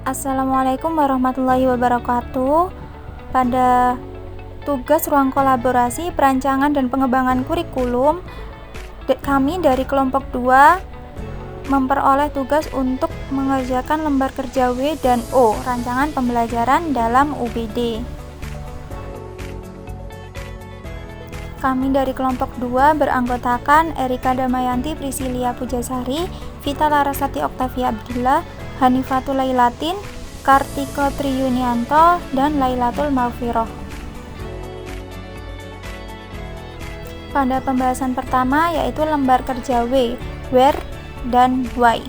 Assalamualaikum warahmatullahi wabarakatuh. Pada tugas ruang kolaborasi, perancangan dan pengembangan kurikulum, kami dari kelompok 2 memperoleh tugas untuk mengerjakan lembar kerja W dan O, rancangan pembelajaran dalam UBD. Kami dari kelompok 2 beranggotakan Erika Damayanti Priscilia Pujasari, Vita Larasati Oktavia Abdillah, Hanifatul Lailatin, Kartiko Triyunianto, dan Lailatul Maufiroh. Pada pembahasan pertama yaitu lembar kerja W, where, dan why.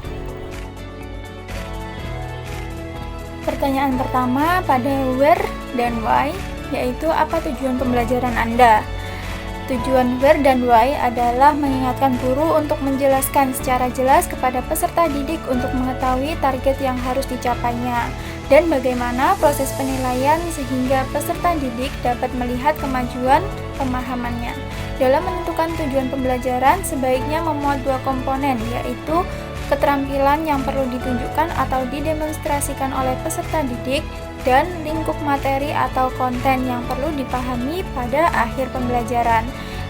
Pertanyaan pertama pada where dan why yaitu apa tujuan pembelajaran Anda? Tujuan where dan why adalah mengingatkan guru untuk menjelaskan secara jelas kepada peserta didik untuk mengetahui target yang harus dicapainya dan bagaimana proses penilaian sehingga peserta didik dapat melihat kemajuan pemahamannya. Dalam menentukan tujuan pembelajaran, sebaiknya memuat dua komponen, yaitu keterampilan yang perlu ditunjukkan atau didemonstrasikan oleh peserta didik dan lingkup materi atau konten yang perlu dipahami pada akhir pembelajaran.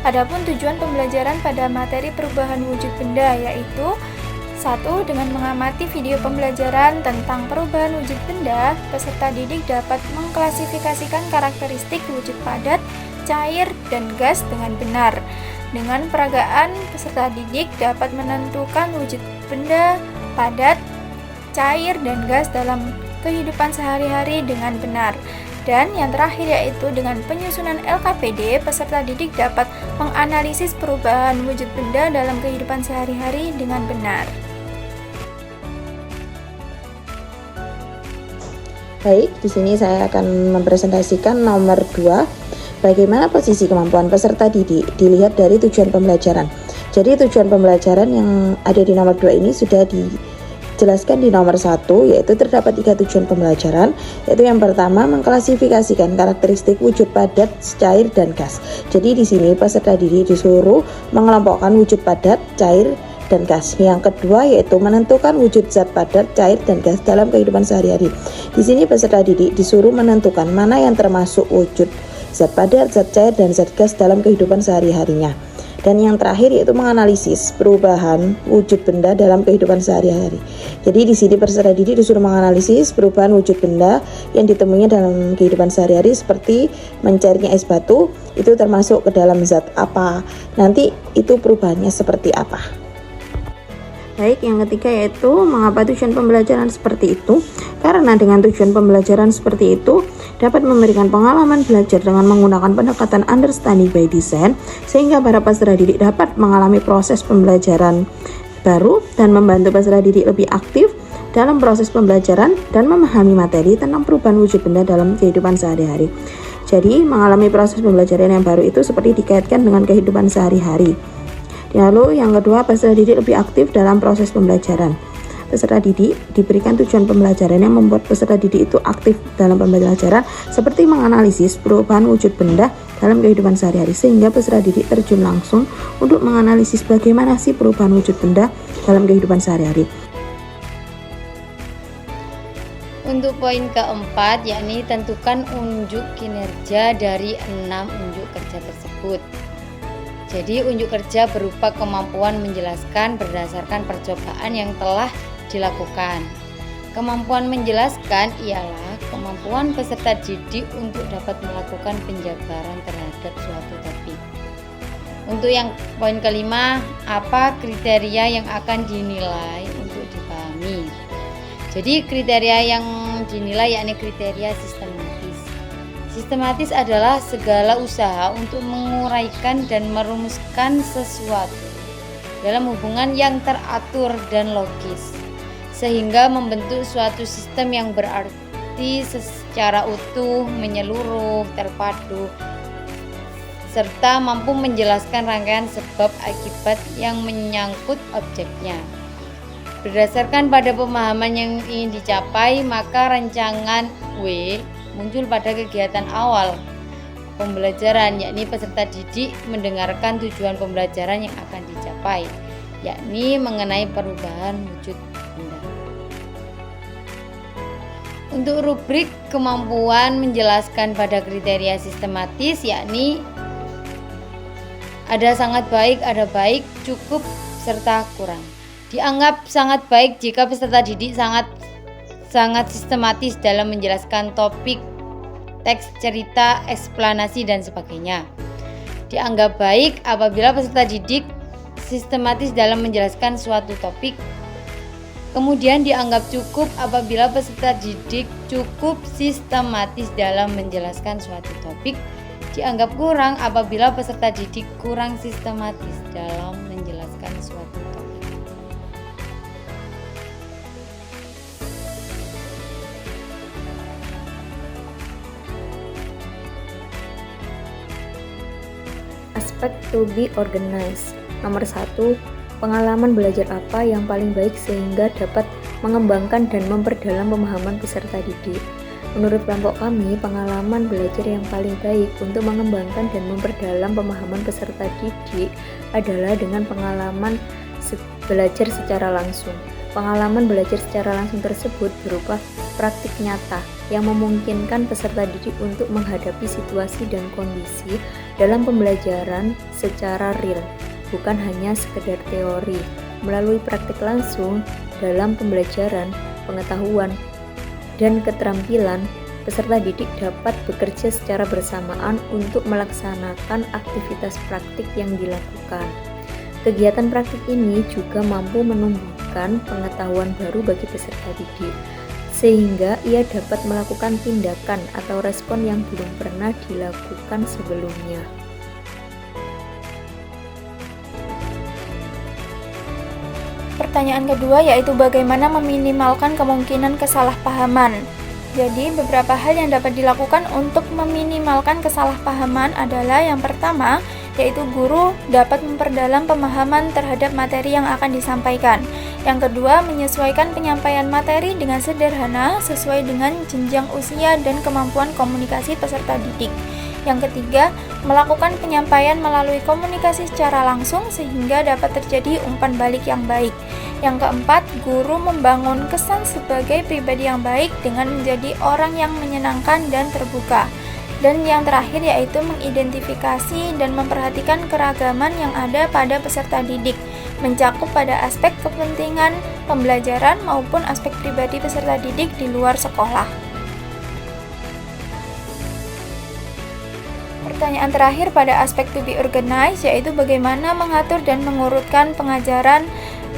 Adapun tujuan pembelajaran pada materi perubahan wujud benda yaitu 1. Dengan mengamati video pembelajaran tentang perubahan wujud benda, peserta didik dapat mengklasifikasikan karakteristik wujud padat, cair, dan gas dengan benar. Dengan peragaan, peserta didik dapat menentukan wujud benda, padat, cair, dan gas dalam kehidupan sehari-hari dengan benar. Dan yang terakhir yaitu dengan penyusunan LKPD, peserta didik dapat menganalisis perubahan wujud benda dalam kehidupan sehari-hari dengan benar. Baik, di sini saya akan mempresentasikan nomor 2, bagaimana posisi kemampuan peserta didik dilihat dari tujuan pembelajaran. Jadi tujuan pembelajaran yang ada di nomor 2 ini sudah dijelaskan di nomor 1, yaitu terdapat 3 tujuan pembelajaran, yaitu yang pertama mengklasifikasikan karakteristik wujud padat, cair, dan gas. Jadi di sini peserta didik disuruh mengelompokkan wujud padat, cair, dan gas. Yang kedua yaitu menentukan wujud zat padat, cair, dan gas dalam kehidupan sehari-hari. Di sini peserta didik disuruh menentukan mana yang termasuk wujud zat padat, zat cair, dan zat gas dalam kehidupan sehari-harinya. Dan yang terakhir yaitu menganalisis perubahan wujud benda dalam kehidupan sehari-hari. Jadi di sini peserta didik disuruh menganalisis perubahan wujud benda yang ditemuinya dalam kehidupan sehari-hari seperti mencairnya es batu, itu termasuk ke dalam zat apa. Nanti itu perubahannya seperti apa. Baik, yang ketiga yaitu mengapa tujuan pembelajaran seperti itu? Karena dengan tujuan pembelajaran seperti itu dapat memberikan pengalaman belajar dengan menggunakan pendekatan understanding by design, sehingga para peserta didik dapat mengalami proses pembelajaran baru dan membantu peserta didik lebih aktif dalam proses pembelajaran dan memahami materi tentang perubahan wujud benda dalam kehidupan sehari-hari. Jadi mengalami proses pembelajaran yang baru itu seperti dikaitkan dengan kehidupan sehari-hari. Lalu yang kedua, peserta didik lebih aktif dalam proses pembelajaran. Peserta didik diberikan tujuan pembelajaran yang membuat peserta didik itu aktif dalam pembelajaran seperti menganalisis perubahan wujud benda dalam kehidupan sehari-hari, sehingga peserta didik terjun langsung untuk menganalisis bagaimana sih perubahan wujud benda dalam kehidupan sehari-hari. Untuk poin keempat, yakni tentukan unjuk kinerja dari 6 unjuk kerja tersebut. Jadi unjuk kerja berupa kemampuan menjelaskan berdasarkan percobaan yang telah dilakukan. Kemampuan menjelaskan ialah kemampuan peserta didik untuk dapat melakukan penjabaran terhadap suatu topik. Untuk yang poin kelima, apa kriteria yang akan dinilai untuk dipahami? Jadi kriteria yang dinilai yakni kriteria sistematis. Sistematis adalah segala usaha untuk menguraikan dan merumuskan sesuatu dalam hubungan yang teratur dan logis, sehingga membentuk suatu sistem yang berarti secara utuh, menyeluruh, terpadu, serta mampu menjelaskan rangkaian sebab akibat yang menyangkut objeknya. Berdasarkan pada pemahaman yang ingin dicapai, maka rancangan W muncul pada kegiatan awal pembelajaran, yakni peserta didik mendengarkan tujuan pembelajaran yang akan dicapai, yakni mengenai perubahan wujud benda. Untuk rubrik kemampuan menjelaskan pada kriteria sistematis, yakni ada sangat baik, ada baik, cukup, serta kurang. Dianggap sangat baik jika peserta didik sangat sistematis dalam menjelaskan topik, teks, cerita, eksplanasi, dan sebagainya. Dianggap baik apabila peserta didik sistematis dalam menjelaskan suatu topik. Kemudian dianggap cukup apabila peserta didik cukup sistematis dalam menjelaskan suatu topik. Dianggap kurang apabila peserta didik kurang sistematis dalam menjelaskan suatu topik. Aspek to be organized. Nomor 1, pengalaman belajar apa yang paling baik sehingga dapat mengembangkan dan memperdalam pemahaman peserta didik. Menurut kelompok kami, pengalaman belajar yang paling baik untuk mengembangkan dan memperdalam pemahaman peserta didik adalah dengan pengalaman belajar secara langsung. Pengalaman belajar secara langsung tersebut berupa praktik nyata yang memungkinkan peserta didik untuk menghadapi situasi dan kondisi dalam pembelajaran secara real, bukan hanya sekedar teori. Melalui praktik langsung dalam pembelajaran, pengetahuan, dan keterampilan, peserta didik dapat bekerja secara bersamaan untuk melaksanakan aktivitas praktik yang dilakukan. Kegiatan praktik ini juga mampu menumbuhkan pengetahuan baru bagi peserta didik, sehingga ia dapat melakukan tindakan atau respon yang belum pernah dilakukan sebelumnya. Pertanyaan kedua yaitu bagaimana meminimalkan kemungkinan kesalahpahaman. Jadi beberapa hal yang dapat dilakukan untuk meminimalkan kesalahpahaman adalah yang pertama yaitu guru dapat memperdalam pemahaman terhadap materi yang akan disampaikan. Yang kedua, menyesuaikan penyampaian materi dengan sederhana sesuai dengan jenjang usia dan kemampuan komunikasi peserta didik. Yang ketiga, melakukan penyampaian melalui komunikasi secara langsung sehingga dapat terjadi umpan balik yang baik. Yang keempat, guru membangun kesan sebagai pribadi yang baik dengan menjadi orang yang menyenangkan dan terbuka. Dan yang terakhir yaitu mengidentifikasi dan memperhatikan keragaman yang ada pada peserta didik, mencakup pada aspek kepentingan pembelajaran maupun aspek pribadi peserta didik di luar sekolah. Pertanyaan terakhir pada aspek to be organized yaitu bagaimana mengatur dan mengurutkan pengajaran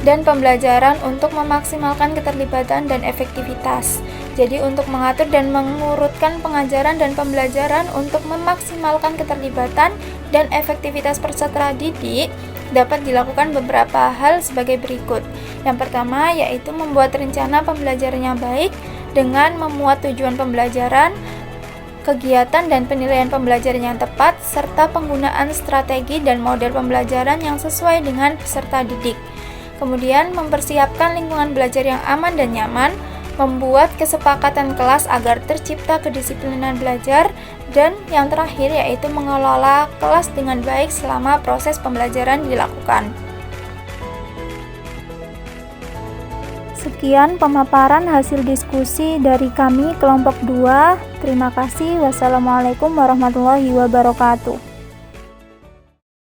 dan pembelajaran untuk memaksimalkan keterlibatan dan efektivitas. Jadi untuk mengatur dan mengurutkan pengajaran dan pembelajaran untuk memaksimalkan keterlibatan dan efektivitas peserta didik dapat dilakukan beberapa hal sebagai berikut. Yang pertama yaitu membuat rencana pembelajarannya baik dengan memuat tujuan pembelajaran, kegiatan dan penilaian pembelajaran yang tepat, serta penggunaan strategi dan model pembelajaran yang sesuai dengan peserta didik. Kemudian mempersiapkan lingkungan belajar yang aman dan nyaman, membuat kesepakatan kelas agar tercipta kedisiplinan belajar, dan yang terakhir yaitu mengelola kelas dengan baik selama proses pembelajaran dilakukan. Sekian pemaparan hasil diskusi dari kami kelompok 2. Terima kasih. Wassalamualaikum warahmatullahi wabarakatuh.